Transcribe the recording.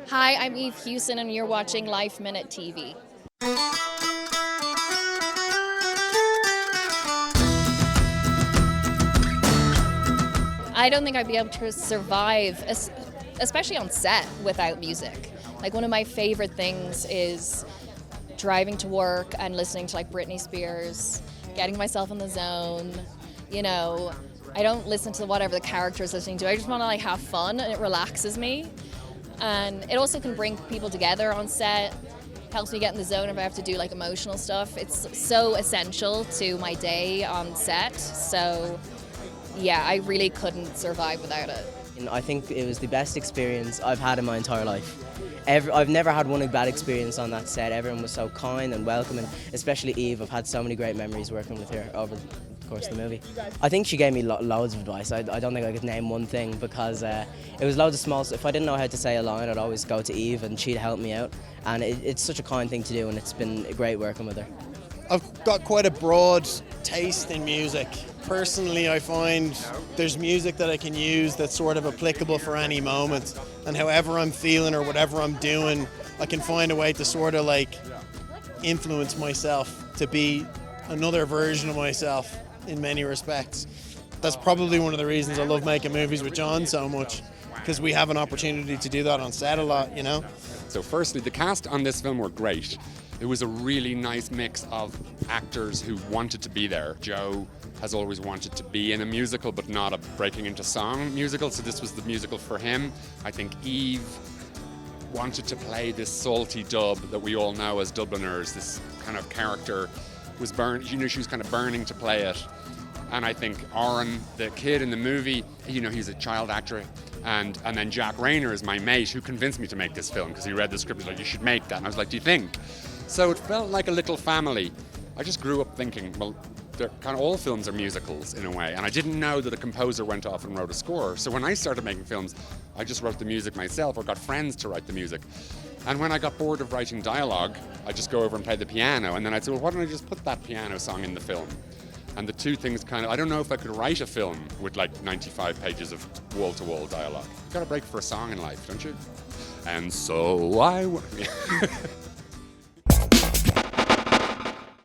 Hi, I'm Eve Hewson and you're watching LifeMinute TV. I don't think I'd be able to survive, especially on set, without music. Like, one of my favorite things is driving to work and listening to like Britney Spears, getting myself in the zone. I don't listen to whatever the character is listening to. I just want to like have fun, and it relaxes me. And it also can bring people together on set, helps me get in the zone if I have to do like emotional stuff. It's so essential to my day on set. So yeah, I really couldn't survive without it. And I think it was the best experience I've had in my entire life. I've never had one bad experience on that set. Everyone was so kind and welcoming, especially Eve. I've had so many great memories working with her over the course of the movie. I think she gave me loads of advice. I don't think I could name one thing because it was loads of small stuff. If I didn't know how to say a line, I'd always go to Eve and she'd help me out. And it's such a kind thing to do, and it's been great working with her. I've got quite a broad taste in music. Personally, I find there's music that I can use that's sort of applicable for any moment, and however I'm feeling or whatever I'm doing, I can find a way to sort of like influence myself to be another version of myself in many respects. That's probably one of the reasons I love making movies with John so much, because we have an opportunity to do that on set a lot, So firstly, the cast on this film were great. It was a really nice mix of actors who wanted to be there. Joe has always wanted to be in a musical, but not a breaking into song musical, so this was the musical for him. I think Eve wanted to play this salty dub that we all know as Dubliners. This kind of character was she knew she was kind of burning to play it. And I think Orén, the kid in the movie, he's a child actor. And then Jack Reynor is my mate who convinced me to make this film because he read the script. He's like, you should make that. And I was like, do you think? So it felt like a little family. I just grew up thinking, well, they're kind of all films are musicals in a way. And I didn't know that a composer went off and wrote a score. So when I started making films, I just wrote the music myself or got friends to write the music. And when I got bored of writing dialogue, I'd just go over and play the piano. And then I'd say, well, why don't I just put that piano song in the film? And the two things I don't know if I could write a film with like 95 pages of wall-to-wall dialogue. You've got to break for a song in life, don't you? And so I...